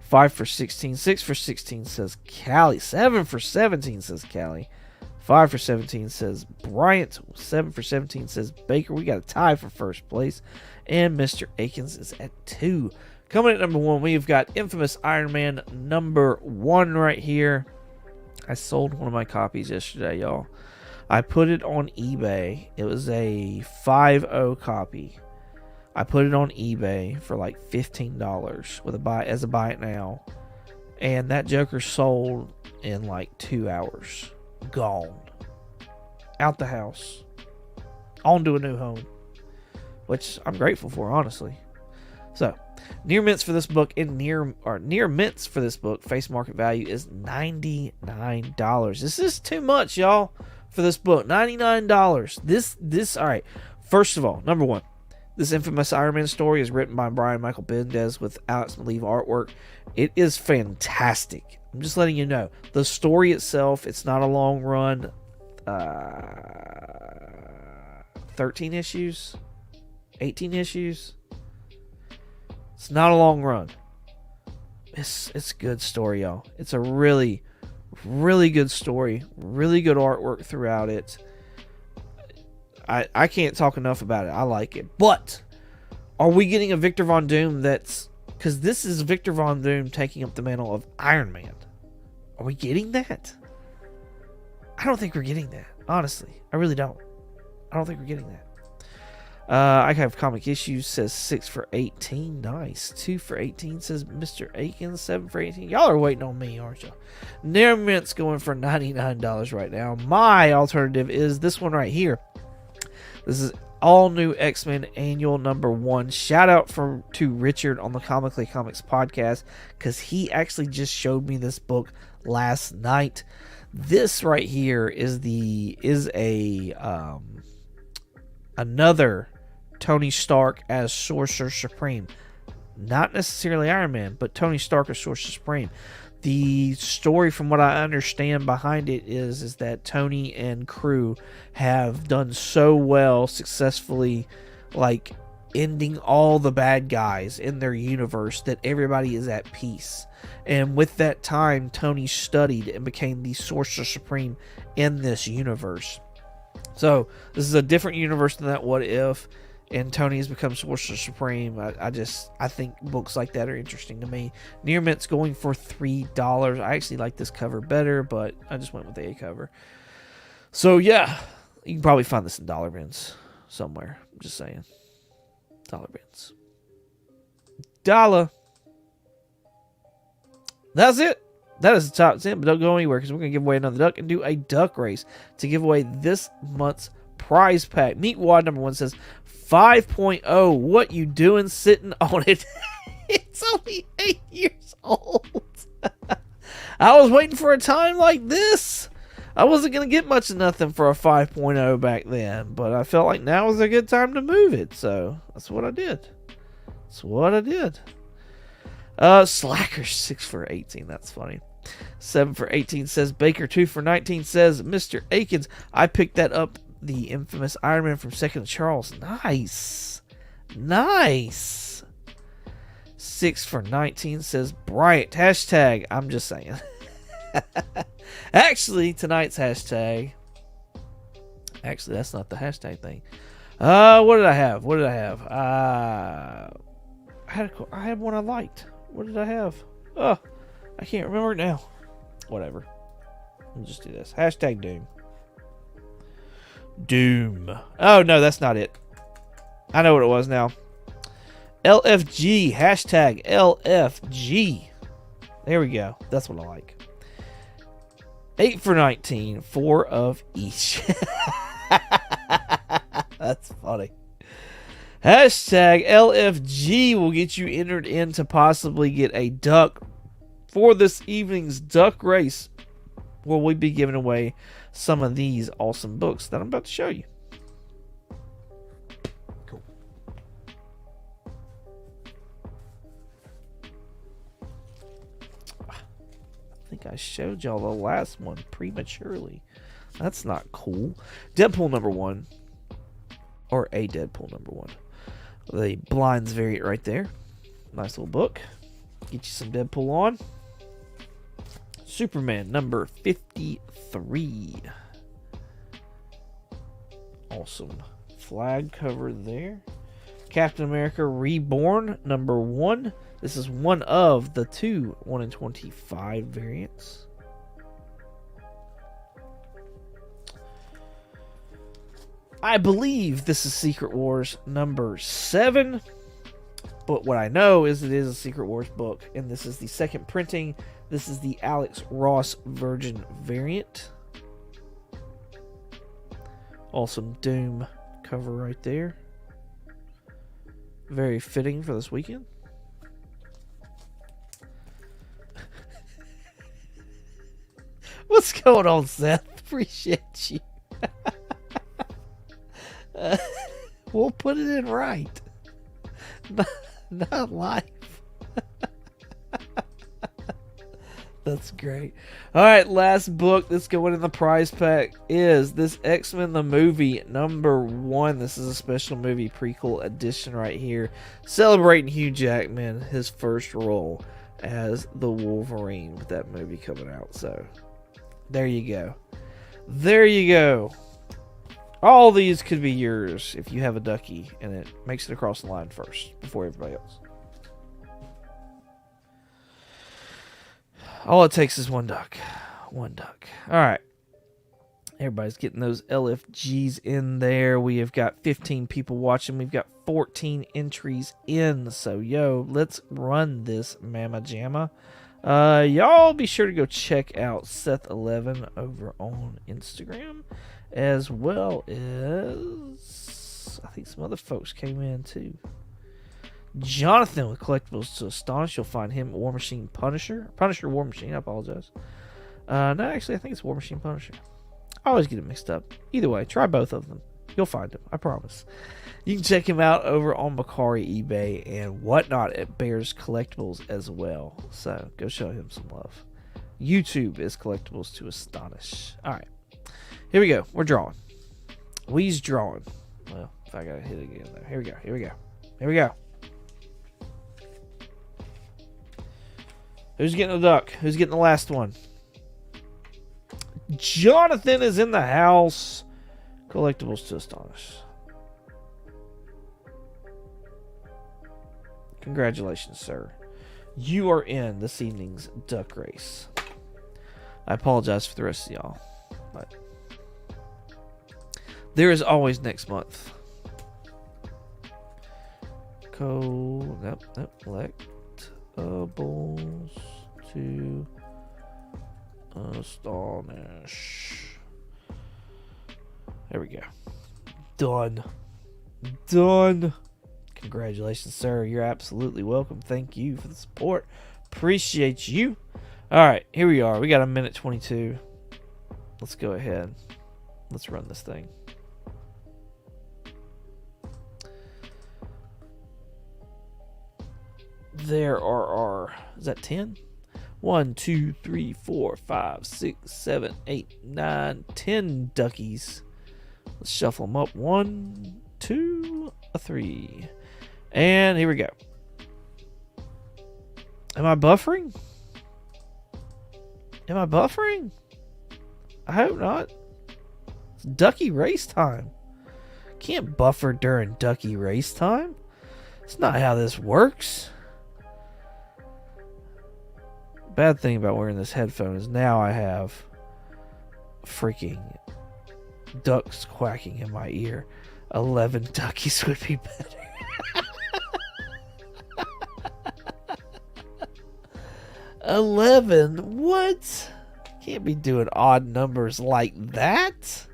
5 for 16. 6 for 16 says Callie. 7 for 17 says Callie. 5 for 17 says Bryant. 7 for 17 says Baker. We got a tie for first place. And Mr. Akins is at 2. Coming at number 1, we've got Infamous Iron Man number 1 right here. I sold one of my copies yesterday, y'all. I put it on eBay. It was a 5.0 copy. I put it on eBay for like $15 with a buy it now. And that Joker sold in like 2 hours. Gone. Out the house. On to a new home. Which I'm grateful for, honestly. So, near mints for this book near mints for this book, face market value is $99. This is too much, y'all. For this book, $99. This all right. First of all, number 1, this Infamous Iron Man story is written by Brian Michael Bendis with Alex Maleev artwork. It is fantastic. I'm just letting you know. The story itself, it's not a long run. 13 issues, 18 issues. It's not a long run. It's a good story, y'all. It's a really good story, really good artwork throughout it. I can't talk enough about it. I like it. But are we getting a Victor Von Doom because this is Victor Von Doom taking up the mantle of Iron Man. Are we getting that? I don't think we're getting that. Honestly, I really don't. I don't think we're getting that. I have Comic Issues says 6 for 18. Nice. 2 for 18 says Mr. Akins. 7 for 18. Y'all are waiting on me, aren't you? Near Mint's going for $99 right now. My alternative is this one right here. This is all new X-Men Annual number 1. Shout out to Richard on the Comically Comics podcast, because he actually just showed me this book last night. This right here is another Tony Stark as Sorcerer Supreme. Not necessarily Iron Man, but Tony Stark as Sorcerer Supreme. The story, from what I understand behind it, is that Tony and crew have done so well successfully, like ending all the bad guys in their universe, that everybody is at peace. And with that time, Tony studied and became the Sorcerer Supreme in this universe. So this is a different universe than that What If, and Tony has become Sorcerer Supreme. I think books like that are interesting to me. Near Mint's going for $3. I actually like this cover better, but I just went with the A cover. So yeah, you can probably find this in dollar bins somewhere. I'm just saying. Dollar bins. Dollar. That's it. That is the top 10, but don't go anywhere, because we're going to give away another duck and do a duck race to give away this month's prize pack. Meatwad number 1 says 5.0. What you doing sitting on it? It's only 8 years old. I was waiting for a time like this. I wasn't going to get much of nothing for a 5.0 back then, but I felt like now was a good time to move it, so that's what I did. Slackers 6 for 18. That's funny. 7 for 18 says Baker. 2 for 19 says Mr. Akins. I picked that up, the Infamous Iron Man from Second Charles. Nice. 6 for 19 says Bryant. Hashtag, I'm just saying. Actually, tonight's hashtag. Actually, that's not the hashtag thing. What did I have? What did I have? I had one I liked. What did I have? Oh, I can't remember it now. Whatever. We'll just do this. Hashtag Doom. Doom. Oh, no, that's not it. I know what it was now. LFG. Hashtag LFG. There we go. That's what I like. 8 for 19. 4 of each. That's funny. Hashtag LFG will get you entered in to possibly get a duck for this evening's duck race, where we'll be giving away some of these awesome books that I'm about to show you. Cool. I think I showed y'all the last one prematurely. That's not cool. Deadpool #1. Or a Deadpool #1. The blinds variant right there. Nice little book. Get you some Deadpool on. Superman #53. Awesome flag cover there. Captain America Reborn #1. This is one of the 2 1 in 25 variants. I believe this is Secret Wars #7, but what I know is it is a Secret Wars book, and this is the second printing. This is the Alex Ross Virgin variant. Awesome Doom cover right there. Very fitting for this weekend. What's going on, Seth? Appreciate you. We'll put it in right. Not live. That's great. All right, last book that's going in the prize pack is this X-Men the movie #1. This is a special movie prequel edition right here, celebrating Hugh Jackman, his first role as the Wolverine with that movie coming out. So there you go. There you go. All these could be yours if you have a ducky and it makes it across the line first before everybody else. All it takes is one duck. One duck. All right. Everybody's getting those LFGs in there. We have got 15 people watching. We've got 14 entries in. So, yo, let's run this Mama Jamma. Y'all be sure to go check out Seth11 over on Instagram, as well as I think some other folks came in too. Jonathan with Collectibles to Astonish. You'll find him at War Machine Punisher. Punisher War Machine, I apologize. No, actually, I think it's War Machine Punisher. I always get it mixed up. Either way, try both of them. You'll find him, I promise. You can check him out over on Macari, eBay, and whatnot at Bears Collectibles as well. So go show him some love. YouTube is Collectibles to Astonish. All right, here we go. We're drawing. We's drawing. Well, if I gotta hit it again, though. Here we go. Here we go. Here we go. Who's getting the duck? Who's getting the last one? Jonathan is in the house. Collectibles to Astonish. Congratulations, sir. You are in this evening's duck race. I apologize for the rest of y'all, but there is always next month. Collectibles to Astonish. There we go. Done. Done. Congratulations, sir. You're absolutely welcome. Thank you for the support. Appreciate you. All right, here we are. We got 1:22. Let's go ahead. Let's run this thing. There are is that 10? 1, 2, 3, 4, 5, 6, 7, 8, 9, 10 duckies. Let's shuffle them up. 1, 2, 3. And here we go. Am I buffering? Am I buffering? I hope not. It's ducky race time. Can't buffer during ducky race time. It's not how this works. Bad thing about wearing this headphone is now I have freaking ducks quacking in my ear. 11 duckies would be better. 11? What? Can't be doing odd numbers like that.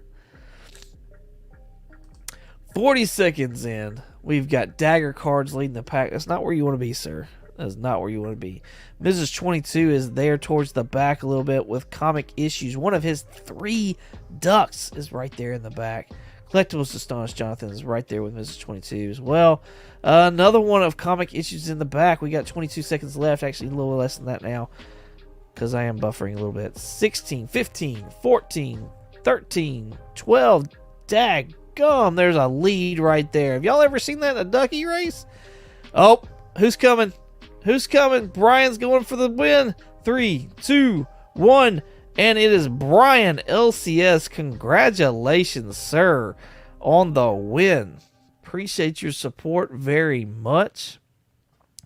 40 seconds in. We've got dagger cards leading the pack. That's not where you want to be, sir. That is not where you want to be. Mrs. 22 is there towards the back a little bit with comic issues. One of his 3 ducks is right there in the back. Collectibles Astonished Jonathan is right there with Mrs. 22 as well. Another one of comic issues in the back. We got 22 seconds left. Actually, a little less than that now because I am buffering a little bit. 16, 15, 14, 13, 12. Daggum, there's a lead right there. Have y'all ever seen that in a ducky race? Oh, who's coming? Who's coming? Brian's going for the win. 3, 2, 1. And it is Brian LCS. Congratulations, sir, on the win. Appreciate your support very much.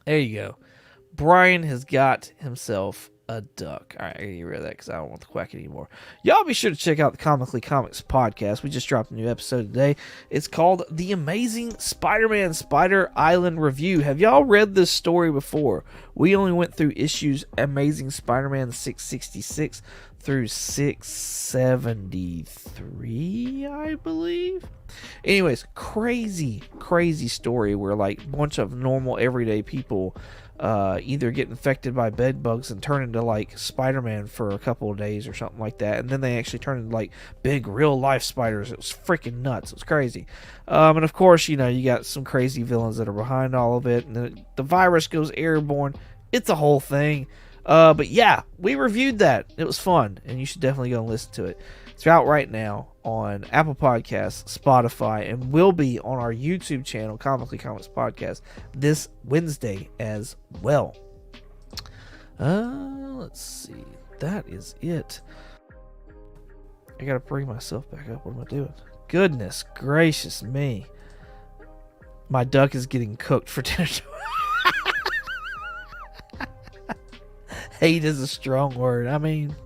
There you go. Brian has got himself a duck. All right, I gotta get rid of that because I don't want the quack anymore. Y'all be sure to check out the Comically Comics podcast. We just dropped a new episode today. It's called The Amazing Spider-Man Spider Island Review. Have y'all read this story before? We only went through issues Amazing Spider-Man 666 through 673, I believe. Anyways, crazy story where like a bunch of normal everyday people either get infected by bed bugs and turn into like Spider-Man for a couple of days or something like that, and then they actually turn into like big real life spiders. It was freaking nuts. It was crazy. And of course, you know, you got some crazy villains that are behind all of it, and then the virus goes airborne. It's a whole thing. But yeah, we reviewed that. It was fun, and you should definitely go and listen to it. It's out right now on Apple Podcasts, Spotify, and will be on our YouTube channel, Comically Comics Podcast, this Wednesday as well. Let's see. That is it. I gotta bring myself back up. What am I doing? Goodness gracious me. My duck is getting cooked for dinner. Hate is a strong word. I mean,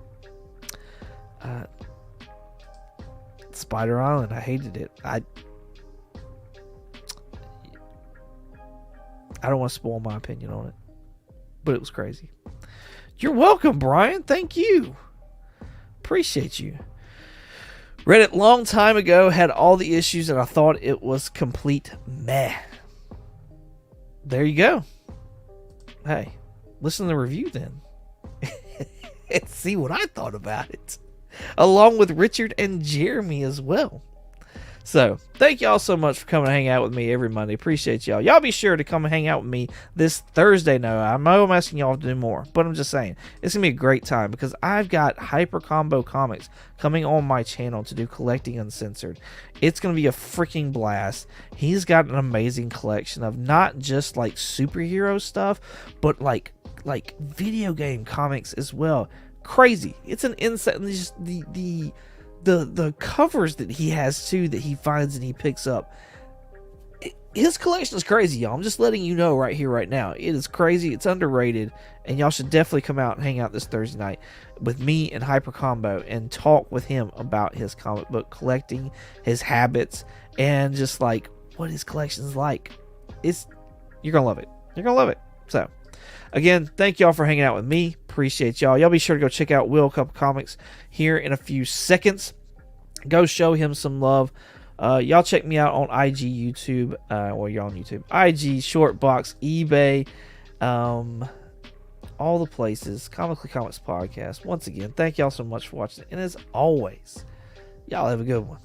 Spider Island, I hated it. I don't want to spoil my opinion on it, but it was crazy. You're welcome, Brian. Thank you. Appreciate you. Read it long time ago, had all the issues, and I thought it was complete meh. There you go. Hey, listen to the review then. And see what I thought about it. Along with Richard and Jeremy as well. So, thank y'all so much for coming and hang out with me every Monday. Appreciate y'all. Y'all be sure to come and hang out with me this Thursday. No, I know I'm asking y'all to do more, but I'm just saying, it's going to be a great time because I've got Hyper Combo Comics coming on my channel to do Collecting Uncensored. It's going to be a freaking blast. He's got an amazing collection of not just like superhero stuff, but like video game comics as well. Crazy. It's an insight, and just the covers that he has too that he finds and he picks up. His collection is crazy, y'all. I'm just letting you know right here, right now. It is crazy. It's underrated, and y'all should definitely come out and hang out this Thursday night with me and Hyper Combo and talk with him about his comic book collecting, his habits, and just like what his collection is like. You're gonna love it. You're gonna love it. So, again, thank y'all for hanging out with me. Appreciate y'all. Y'all be sure to go check out Will Cup Comics here in a few seconds. Go show him some love. Y'all check me out on IG, YouTube, or you're on YouTube, IG, Shortbox, eBay, all the places. Comically Comics Podcast. Once again, thank y'all so much for watching. And as always, y'all have a good one.